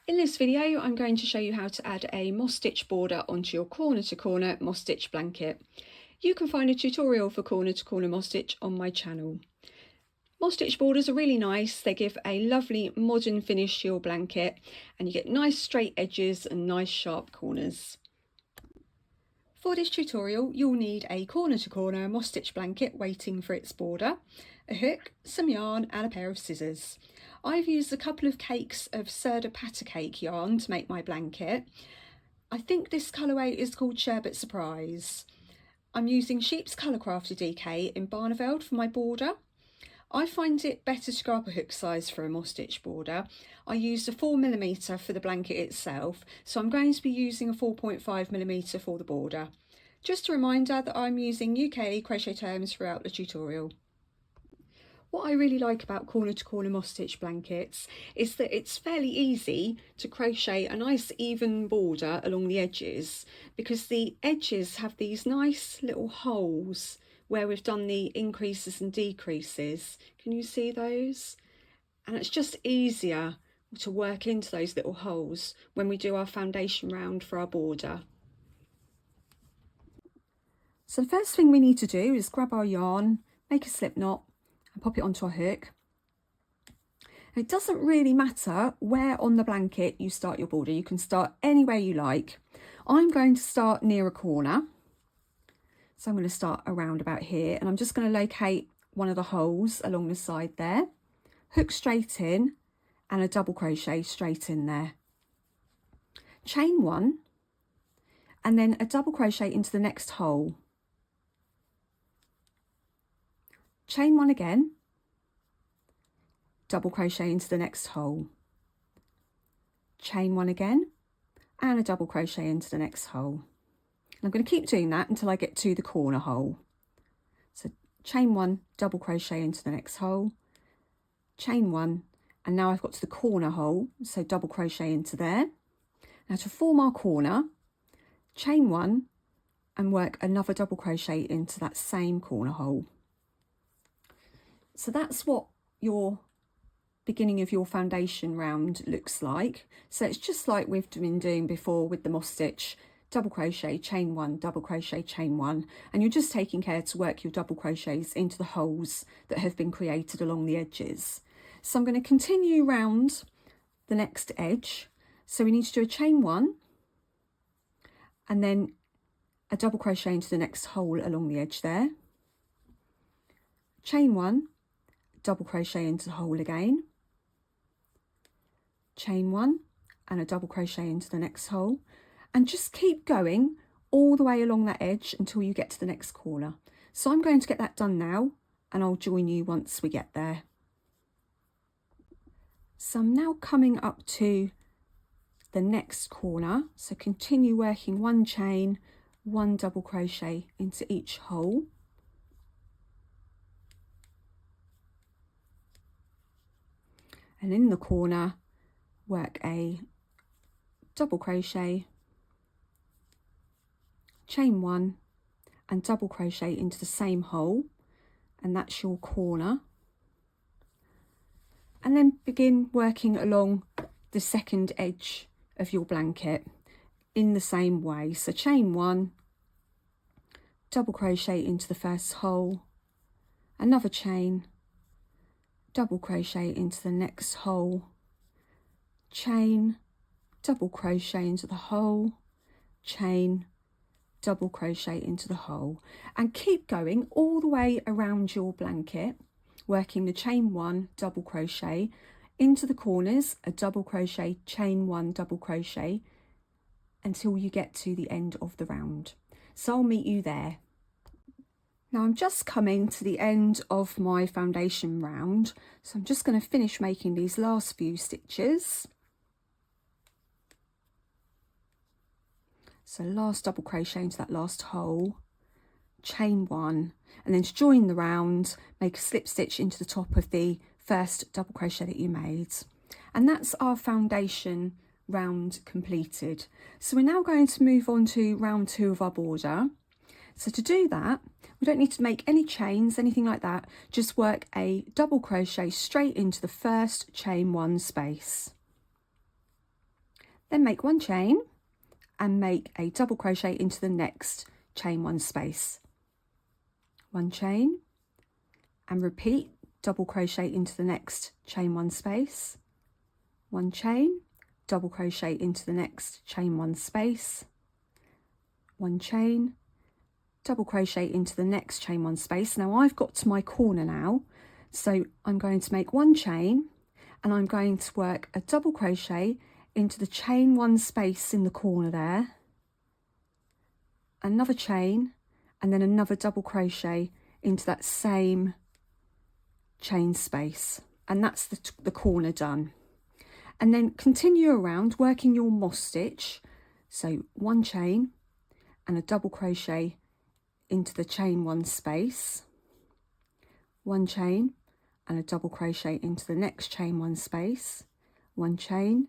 In this video, I'm going to show you how to add a moss stitch border onto your corner to corner moss stitch blanket. You can find a tutorial for corner to corner moss stitch on my channel. Moss stitch borders are really nice. They give a lovely modern finish to your blanket and you get nice straight edges and nice sharp corners. For this tutorial, you'll need a corner to corner moss stitch blanket waiting for its border, a hook, some yarn and a pair of scissors. I've used a couple of cakes of Sirdar Pattercake yarn to make my blanket. I think this colourway is called Sherbet Surprise. I'm using Sheep's Colourcrafted DK in Barneveld for my border. I find it better to go up a hook size for a moss stitch border. I used a 4mm for the blanket itself, so I'm going to be using a 4.5mm for the border. Just a reminder that I'm using UK crochet terms throughout the tutorial. What I really like about corner to corner moss stitch blankets is that it's fairly easy to crochet a nice even border along the edges, because the edges have these nice little holes where we've done the increases and decreases. Can you see those? And it's just easier to work into those little holes when we do our foundation round for our border. So the first thing we need to do is grab our yarn, make a slip knot and pop it onto a hook. And it doesn't really matter where on the blanket you start your border. You can start anywhere you like. I'm going to start near a corner. So I'm going to start around about here, and I'm just going to locate one of the holes along the side there, hook straight in and a double crochet straight in there. Chain one and then a double crochet into the next hole. Chain one again, double crochet into the next hole. Chain one again and a double crochet into the next hole. I'm going to keep doing that until I get to the corner hole. So chain one, double crochet into the next hole, chain one, and now I've got to the corner hole, so double crochet into there. Now to form our corner, chain one and work another double crochet into that same corner hole. So that's what your beginning of your foundation round looks like. So it's just like we've been doing before with the moss stitch. Double crochet, chain one, double crochet, chain one, and you're just taking care to work your double crochets into the holes that have been created along the edges. So I'm going to continue round the next edge. So we need to do a chain one and then a double crochet into the next hole along the edge there, chain one, double crochet into the hole again, chain one and a double crochet into the next hole. And just keep going all the way along that edge until you get to the next corner. So I'm going to get that done now and I'll join you once we get there. So I'm now coming up to the next corner. So continue working one chain, one double crochet into each hole. And in the corner, work a double crochet, chain one and double crochet into the same hole, and that's your corner. And then begin working along the second edge of your blanket in the same way. So chain one, double crochet into the first hole, another chain, double crochet into the next hole, chain, double crochet into the hole, chain, double crochet into the hole, and keep going all the way around your blanket, working the chain one, double crochet into the corners, a double crochet, chain one, double crochet until you get to the end of the round. So I'll meet you there. Now I'm just coming to the end of my foundation round, so I'm just going to finish making these last few stitches. So last double crochet into that last hole, chain one, and then to join the round, make a slip stitch into the top of the first double crochet that you made. And that's our foundation round completed. So we're now going to move on to round two of our border. So to do that, we don't need to make any chains, anything like that. Just work a double crochet straight into the first chain one space. Then make 1 chain and make a double crochet into the next chain 1 space. 1 chain and repeat, double crochet into the next chain 1 space. 1 chain, double crochet into the next chain 1 space. 1 chain, double crochet into the next chain 1 space. Now I've got to my corner now, so I'm going to make 1 chain and I'm going to work a double crochet into the chain 1 space in the corner there, another chain, and then another double crochet into that same chain space, and that's the corner done. And then continue around working your moss stitch, so 1 chain and a double crochet into the chain 1 space, 1 chain and a double crochet into the next chain 1 space, 1 chain,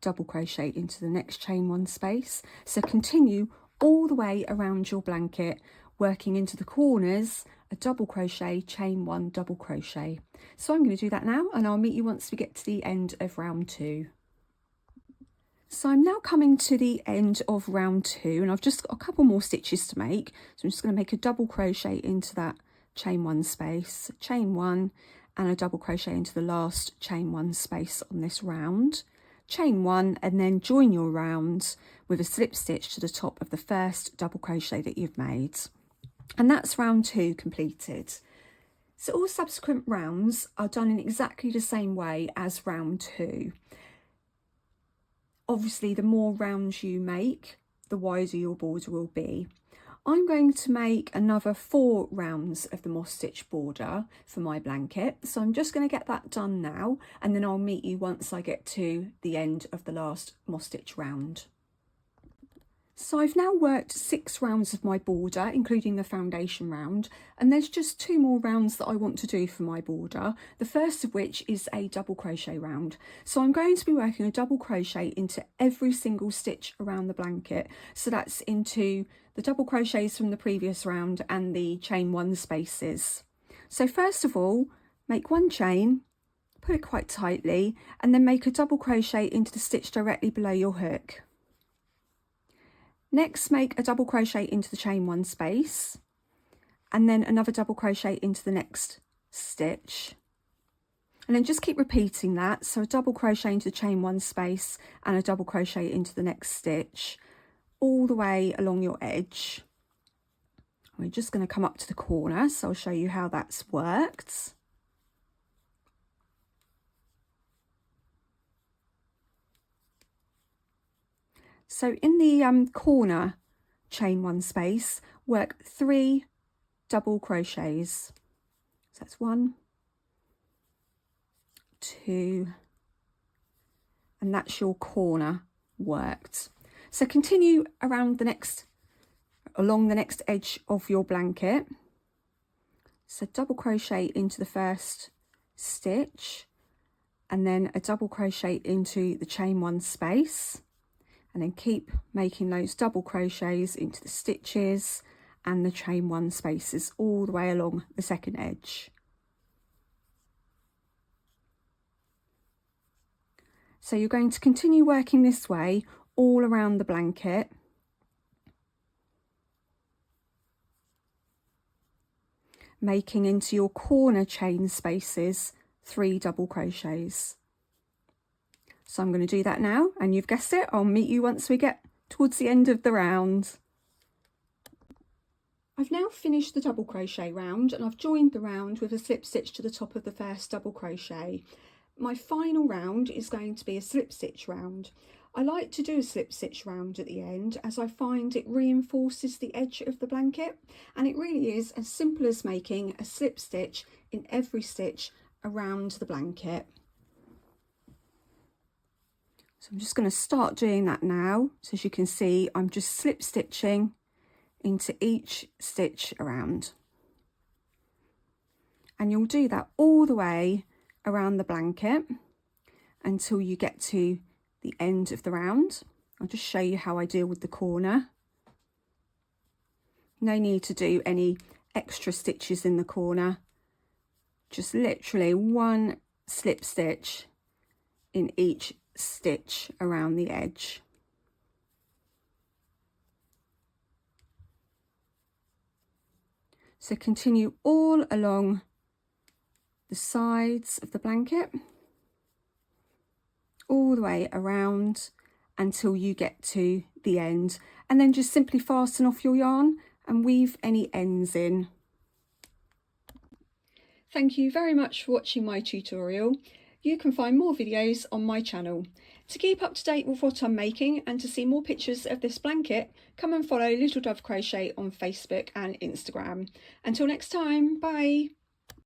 double crochet into the next chain 1 space. So continue all the way around your blanket, working into the corners, a double crochet, chain 1, double crochet. So I'm going to do that now, and I'll meet you once we get to the end of round 2. So I'm now coming to the end of round 2, and I've just got a couple more stitches to make. So I'm just going to make a double crochet into that chain 1 space, chain 1, and a double crochet into the last chain 1 space on this round. Chain 1 and then join your round with a slip stitch to the top of the first double crochet that you've made. And that's round 2 completed. So all subsequent rounds are done in exactly the same way as round 2. Obviously, the more rounds you make, the wider your border will be. I'm going to make another 4 rounds of the moss stitch border for my blanket. So I'm just going to get that done now, and then I'll meet you once I get to the end of the last moss stitch round. So I've now worked 6 rounds of my border, including the foundation round, and there's just 2 more rounds that I want to do for my border, the first of which is a double crochet round. So I'm going to be working a double crochet into every single stitch around the blanket, so that's into the double crochets from the previous round and the chain 1 spaces. So first of all, make 1 chain, put it quite tightly, and then make a double crochet into the stitch directly below your hook. Next, make a double crochet into the chain 1 space, and then another double crochet into the next stitch, and then just keep repeating that. So a double crochet into the chain 1 space and a double crochet into the next stitch all the way along your edge. We're just going to come up to the corner, so I'll show you how that's worked. So in the corner chain 1 space, work 3 double crochets. So that's 1, 2, and that's your corner worked. So continue around along the next edge of your blanket. So double crochet into the first stitch, and then a double crochet into the chain 1 space. And then keep making those double crochets into the stitches and the chain 1 spaces all the way along the second edge. So you're going to continue working this way all around the blanket. Making into your corner chain spaces 3 double crochets. So I'm going to do that now, and you've guessed it, I'll meet you once we get towards the end of the round. I've now finished the double crochet round, and I've joined the round with a slip stitch to the top of the first double crochet. My final round is going to be a slip stitch round. I like to do a slip stitch round at the end, as I find it reinforces the edge of the blanket, and it really is as simple as making a slip stitch in every stitch around the blanket. So I'm just going to start doing that now. So as you can see, I'm just slip stitching into each stitch around. And you'll do that all the way around the blanket until you get to the end of the round. I'll just show you how I deal with the corner. No need to do any extra stitches in the corner. Just literally 1 slip stitch in each stitch around the edge. So continue all along the sides of the blanket, all the way around until you get to the end, and then just simply fasten off your yarn and weave any ends in. Thank you very much for watching my tutorial. You can find more videos on my channel. To keep up to date with what I'm making and to see more pictures of this blanket, come and follow Little Dove Crochet on Facebook and Instagram. Until next time, bye!